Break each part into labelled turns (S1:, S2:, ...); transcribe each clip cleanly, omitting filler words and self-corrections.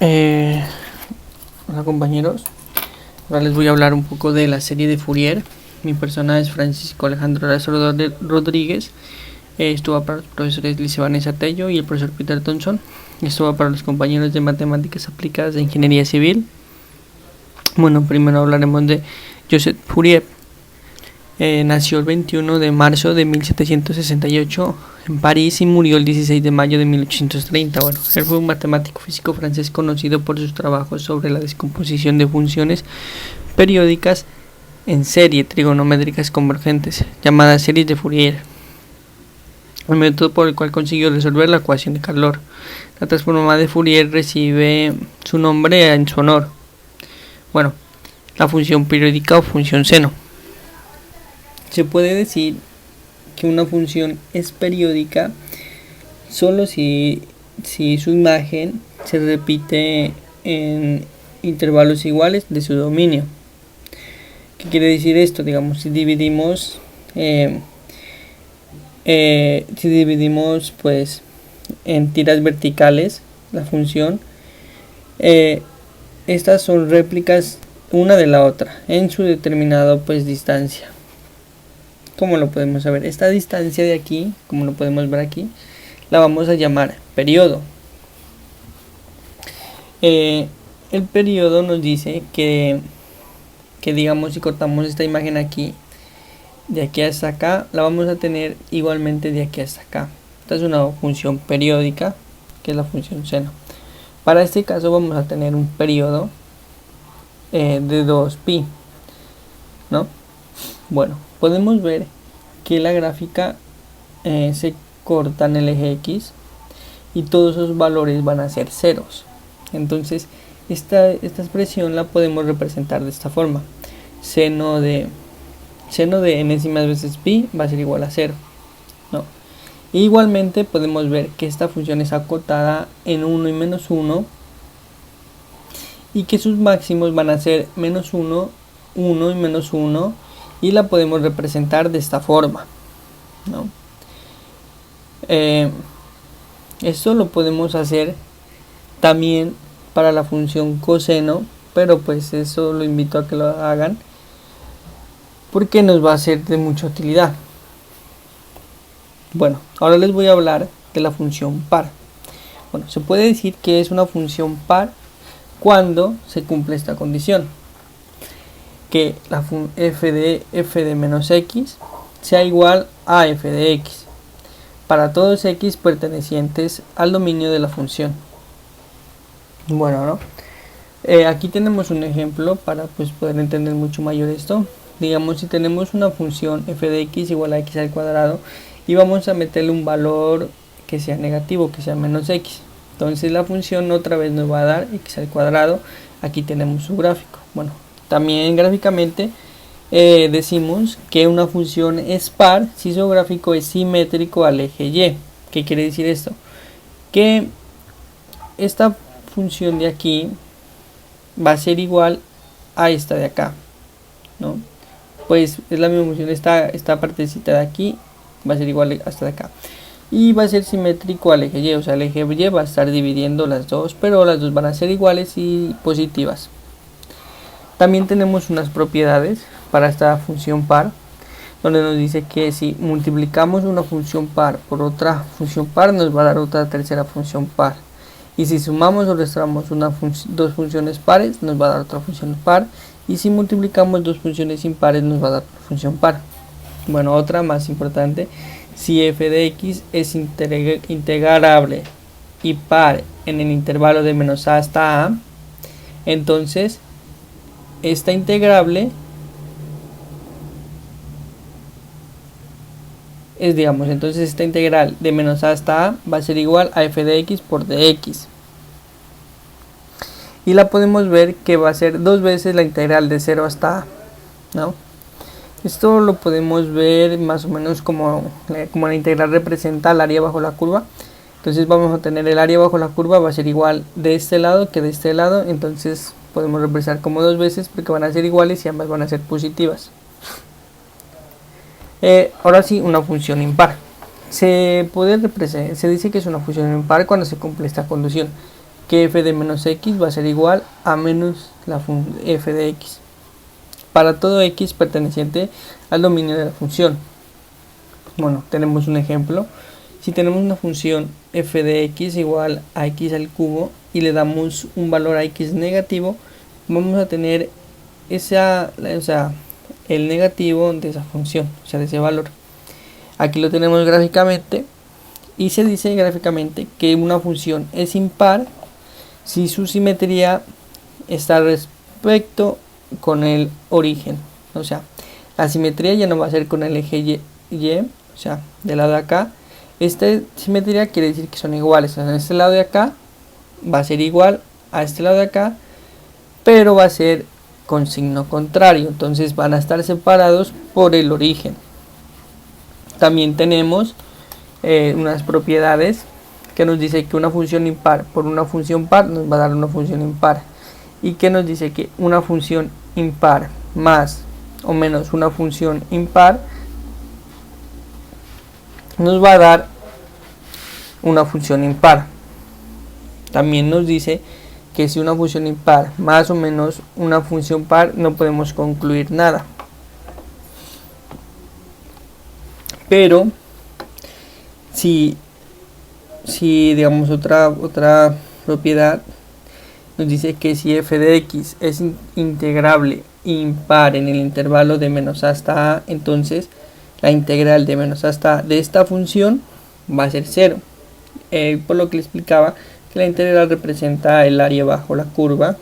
S1: Eh, Hola compañeros, ahora les voy a hablar un poco de la serie de Fourier. Mi persona es Francisco Alejandro Rodríguez. Esto va para los profesores Lice Vanessa Tello y el profesor Peter Thompson. Esto va para los compañeros de Matemáticas Aplicadas de Ingeniería Civil. Bueno, primero hablaremos de Joseph Fourier. Nació el 21 de marzo de 1768 en París y murió el 16 de mayo de 1830. Bueno, él fue un matemático físico francés conocido por sus trabajos sobre la descomposición de funciones periódicas en serie trigonométricas convergentes, llamadas series de Fourier, el método por el cual consiguió resolver la ecuación de calor. La transformada de Fourier recibe su nombre en su honor. Bueno, la función periódica o función seno. Se puede decir que una función es periódica solo si su imagen se repite en intervalos iguales de su dominio. ¿Qué quiere decir esto? Digamos, si dividimos pues en tiras verticales la función, estas son réplicas una de la otra en su determinada pues distancia. ¿Cómo lo podemos saber? Esta distancia de aquí, como lo podemos ver aquí, la vamos a llamar periodo. El periodo nos dice que digamos, si cortamos esta imagen aquí, de aquí hasta acá, la vamos a tener igualmente de aquí hasta acá. Esta es una función periódica, que es la función seno. Para este caso vamos a tener un periodo de 2pi, ¿no? Bueno, podemos ver que la gráfica se corta en el eje X y todos esos valores van a ser ceros. Entonces esta expresión la podemos representar de esta forma: seno de enésimas veces pi va a ser igual a 0, ¿no? E igualmente podemos ver que esta función es acotada en 1 y menos 1 y que sus máximos van a ser menos 1, 1 y menos 1, y la podemos representar de esta forma, ¿no? Esto lo podemos hacer también para la función coseno, pero pues eso lo invito a que lo hagan porque nos va a ser de mucha utilidad. Bueno, ahora les voy a hablar de la función par. Bueno, se puede decir que es una función par cuando se cumple esta condición: que la f de menos x sea igual a f de x para todos x pertenecientes al dominio de la función. Bueno, ¿no? Aquí tenemos un ejemplo para pues poder entender mucho mayor esto. Digamos, si tenemos una función f de x igual a x al cuadrado y vamos a meterle un valor que sea negativo, que sea menos x, entonces la función otra vez nos va a dar x al cuadrado. Aquí tenemos su gráfico. Bueno, también gráficamente decimos que una función es par si su gráfico es simétrico al eje y. ¿Qué quiere decir esto? Que esta función de aquí va a ser igual a esta de acá, ¿no? Pues es la misma función, esta partecita de aquí va a ser igual a esta de acá y va a ser simétrico al eje y, o sea, el eje y va a estar dividiendo las dos, pero las dos van a ser iguales y positivas. También tenemos unas propiedades para esta función par, donde nos dice que si multiplicamos una función par por otra función par, nos va a dar otra tercera función par. Y si sumamos o restamos dos funciones pares, nos va a dar otra función par. Y si multiplicamos dos funciones impares, nos va a dar una función par. Bueno, otra más importante: si f de x es integrable y par en el intervalo de menos a hasta a, entonces esta integrable es, digamos, entonces esta integral de menos a hasta a va a ser igual a f de x por dx. Y la podemos ver que va a ser dos veces la integral de 0 hasta a, ¿no? Esto lo podemos ver más o menos como la integral representa el área bajo la curva. Entonces vamos a tener el área bajo la curva va a ser igual de este lado que de este lado. Entonces podemos representar como dos veces porque van a ser iguales y ambas van a ser positivas. Ahora sí, una función impar. Se dice que es una función impar cuando se cumple esta condición: que f de menos x va a ser igual a menos la f de x para todo x perteneciente al dominio de la función. Bueno, tenemos un ejemplo. Si tenemos una función f de x igual a x al cubo y le damos un valor a x negativo, vamos a tener el negativo de esa función, o sea, de ese valor. Aquí lo tenemos gráficamente y se dice gráficamente que una función es impar si su simetría está respecto con el origen. O sea, la simetría ya no va a ser con el eje y, o sea, del lado de acá. Esta simetría quiere decir que son iguales. O sea, en este lado de acá va a ser igual a este lado de acá, pero va a ser con signo contrario. Entonces van a estar separados por el origen. También tenemos unas propiedades que nos dice que una función impar por una función par nos va a dar una función impar, y que nos dice que una función impar más o menos una función impar nos va a dar una función impar. También nos dice que si una función impar más o menos una función par no podemos concluir nada. Pero si digamos otra propiedad nos dice que si f de x es integrable impar en el intervalo de menos a hasta a, entonces la integral de menos a hasta a de esta función va a ser 0. Por lo que le explicaba que la integral representa el área bajo la curva.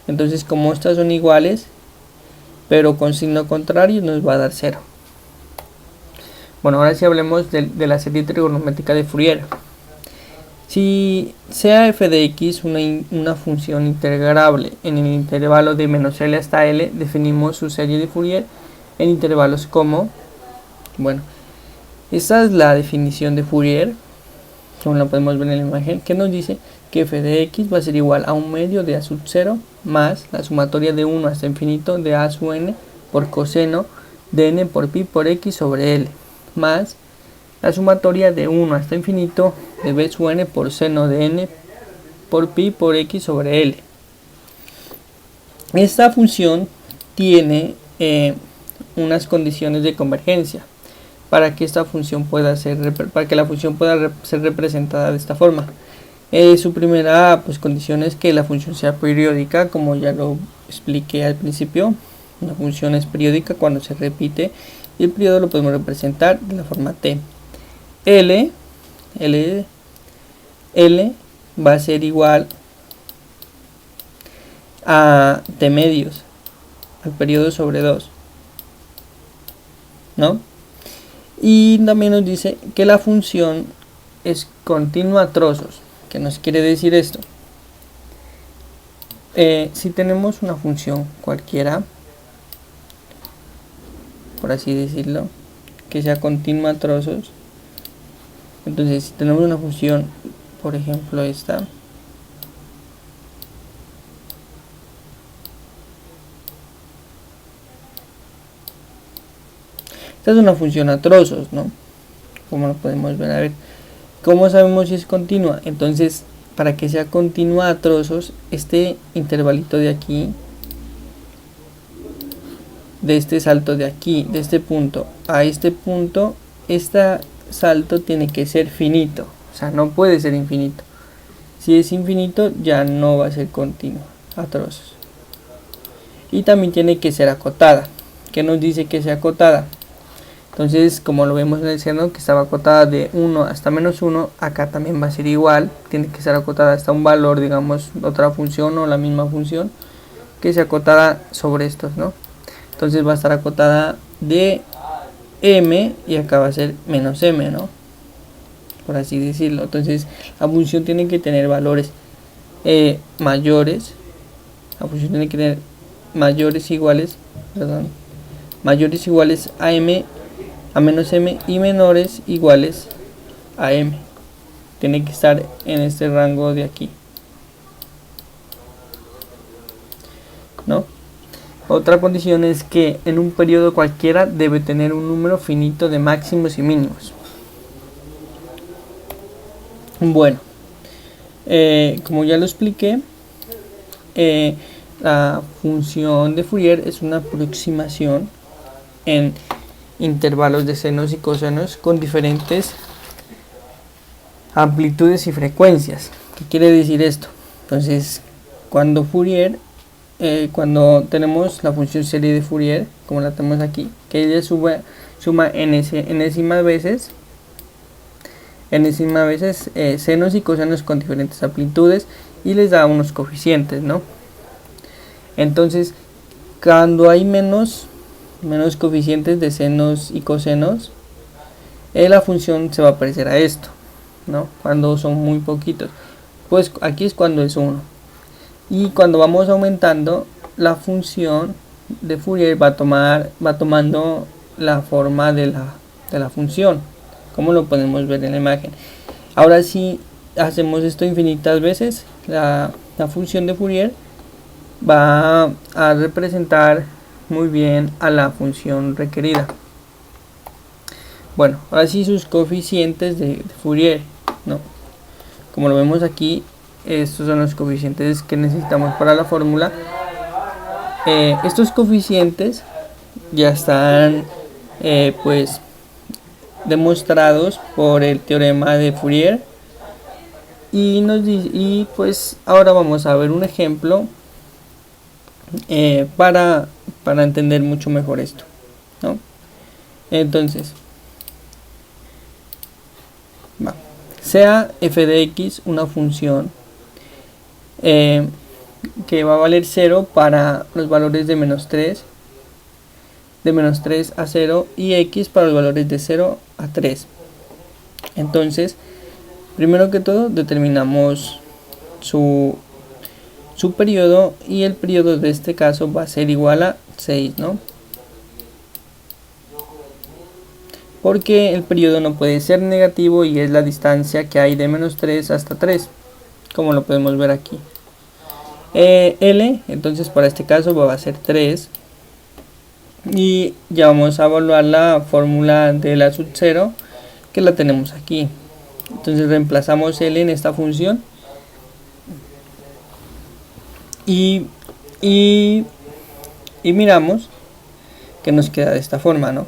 S1: Entonces, como estas son iguales pero con signo contrario, nos va a dar 0. Bueno, ahora sí hablemos de la serie trigonométrica de Fourier. Si sea f de x una función integrable en el intervalo de menos L hasta L, definimos su serie de Fourier en intervalos como, bueno, esta es la definición de Fourier, como la podemos ver en la imagen, que nos dice que f de x va a ser igual a un medio de a sub 0 más la sumatoria de 1 hasta infinito de a sub n por coseno de n por pi por x sobre L, más la sumatoria de 1 hasta infinito de b sub n por seno de n por pi por x sobre L. Esta función tiene unas condiciones de convergencia para que esta función pueda ser representada de esta forma. Su primera condición es que la función sea periódica, como ya lo expliqué al principio. Una función es periódica cuando se repite, y el periodo lo podemos representar de la forma t. L va a ser igual a t medios, al periodo sobre 2, ¿no? Y también nos dice que la función es continua a trozos. ¿Qué nos quiere decir esto? Si tenemos una función cualquiera, por así decirlo, que sea continua a trozos, entonces si tenemos una función, por ejemplo esta es una función a trozos, ¿no? Como lo podemos ver. A ver, ¿cómo sabemos si es continua? Entonces, para que sea continua a trozos, este intervalito de aquí, de este salto de aquí, de este punto a este punto, este salto tiene que ser finito, o sea, no puede ser infinito. Si es infinito, ya no va a ser continua a trozos. Y también tiene que ser acotada. ¿Qué nos dice que sea acotada? Entonces, como lo vemos en el seno, que estaba acotada de 1 hasta menos 1, acá también va a ser igual. Tiene que ser acotada hasta un valor, digamos, otra función o la misma función, que sea acotada sobre estos, ¿no? Entonces va a estar acotada de m y acá va a ser menos m, ¿no? Por así decirlo. Entonces, la función tiene que tener valores mayores. La función tiene que tener mayores iguales a m, a menos m, y menores iguales a m. Tiene que estar en este rango de aquí, ¿no? Otra condición es que en un periodo cualquiera debe tener un número finito de máximos y mínimos. Bueno, como ya lo expliqué, la función de Fourier es una aproximación en intervalos de senos y cosenos con diferentes amplitudes y frecuencias. ¿Qué quiere decir esto? Entonces, cuando Fourier, cuando tenemos la función serie de Fourier, como la tenemos aquí, que ella suma enésimas veces senos y cosenos con diferentes amplitudes y les da unos coeficientes, ¿no? Entonces, cuando hay menos coeficientes de senos y cosenos, la función se va a parecer a esto, ¿no? Cuando son muy poquitos, pues aquí es cuando es 1. Y cuando vamos aumentando, la función de Fourier va tomando la forma de la función, como lo podemos ver en la imagen. Ahora si hacemos esto infinitas veces, la función de Fourier va a representar muy bien a la función requerida. Bueno, ahora sí sus coeficientes de Fourier, ¿no? Como lo vemos aquí, estos son los coeficientes que necesitamos para la fórmula. Estos coeficientes ya están pues demostrados por el teorema de Fourier y pues ahora vamos a ver un ejemplo para entender mucho mejor esto, ¿no? Entonces, sea f de x una función que va a valer 0 para los valores de menos 3 a 0 y x para los valores de 0 a 3. Entonces, primero que todo determinamos su periodo, y el periodo de este caso va a ser igual a 6, ¿no? Porque el periodo no puede ser negativo y es la distancia que hay de menos 3 hasta 3, como lo podemos ver aquí. L, entonces para este caso va a ser 3, y ya vamos a evaluar la fórmula de la sub 0, que la tenemos aquí. Entonces reemplazamos L en esta función y miramos que nos queda de esta forma, ¿no?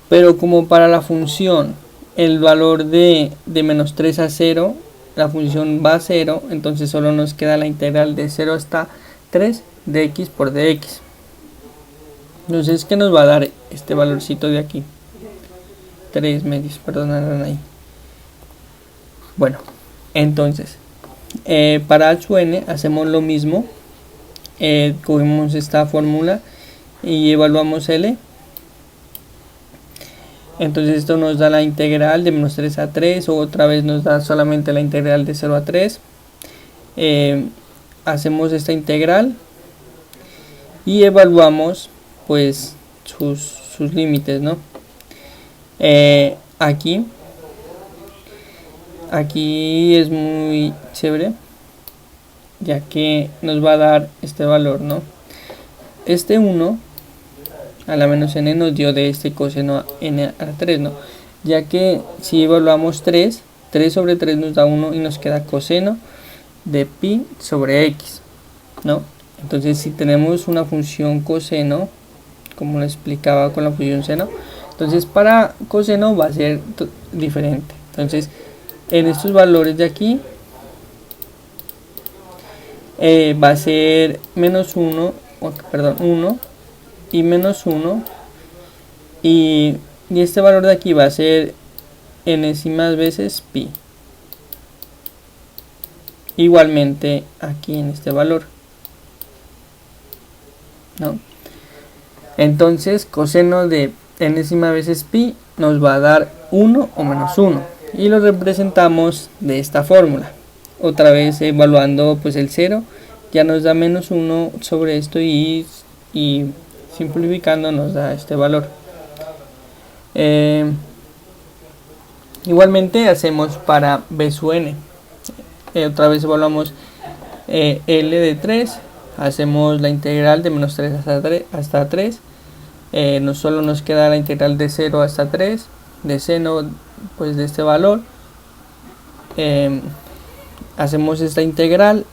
S1: Pero como para la función el valor de menos 3 a 0, la función va a 0, entonces solo nos queda la integral de 0 hasta 3 de x por dx. Entonces, ¿qué nos va a dar este valorcito de aquí? 3 medios, perdón ahí. Bueno, entonces, para h u n hacemos lo mismo. Cogemos esta fórmula y evaluamos L. Entonces esto nos da la integral de menos 3 a 3, o otra vez nos da solamente la integral de 0 a 3. Hacemos esta integral y evaluamos pues sus límites, ¿no? Aquí es muy chévere, ya que nos va a dar este valor, ¿no? Este 1 a la menos n nos dio de este coseno n a la 3, ¿no? Ya que si evaluamos 3 sobre 3 nos da 1 y nos queda coseno de pi sobre x, ¿no? Entonces si tenemos una función coseno, como lo explicaba con la función seno, entonces para coseno va a ser diferente. Entonces en estos valores de aquí va a ser menos 1, perdón, 1 y menos 1, y este valor de aquí va a ser enésimas veces pi. Igualmente aquí en este valor, ¿no? Entonces coseno de enésima veces pi nos va a dar 1 o menos 1, y lo representamos de esta fórmula. Otra vez evaluando pues el 0 ya nos da menos 1 sobre esto, y simplificando nos da este valor. Igualmente hacemos para b sub n. Otra vez evaluamos L de 3, hacemos la integral de menos 3 hasta 3, solo nos queda la integral de 0 hasta 3 de seno pues de este valor, hacemos esta integral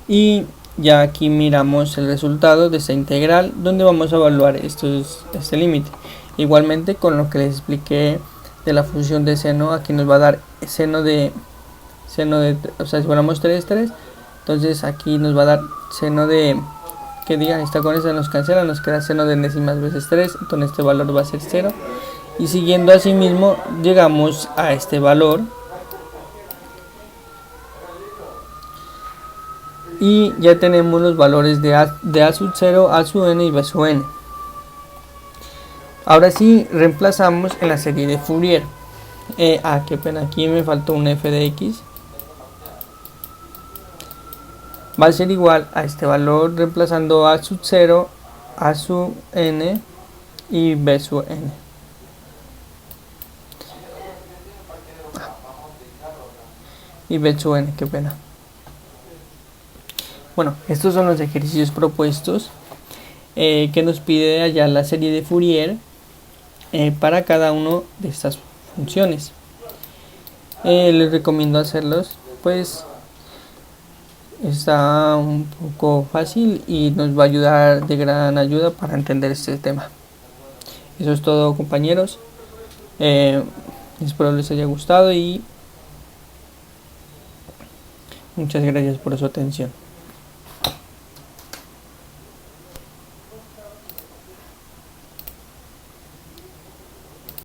S1: y ya aquí miramos el resultado de esta integral, donde vamos a evaluar este límite. Igualmente, con lo que les expliqué de la función de seno, aquí nos va a dar seno de, o sea, si evaluamos 3, entonces aquí nos va a dar seno de, que digan, esta con esta nos cancela, nos queda seno de décimas veces 3, entonces este valor va a ser 0. Y siguiendo así mismo, llegamos a este valor. Y ya tenemos los valores de A sub 0, A sub n y B sub n. Ahora sí, reemplazamos en la serie de Fourier. Qué pena, aquí me faltó un f de x. Va a ser igual a este valor reemplazando A sub 0, A sub n y B sub n. Y B sub n, qué pena. Bueno, estos son los ejercicios propuestos que nos pide allá la serie de Fourier para cada una de estas funciones. Les recomiendo hacerlos, pues está un poco fácil y nos va a ayudar de gran ayuda para entender este tema. Eso es todo, compañeros. Espero les haya gustado y muchas gracias por su atención.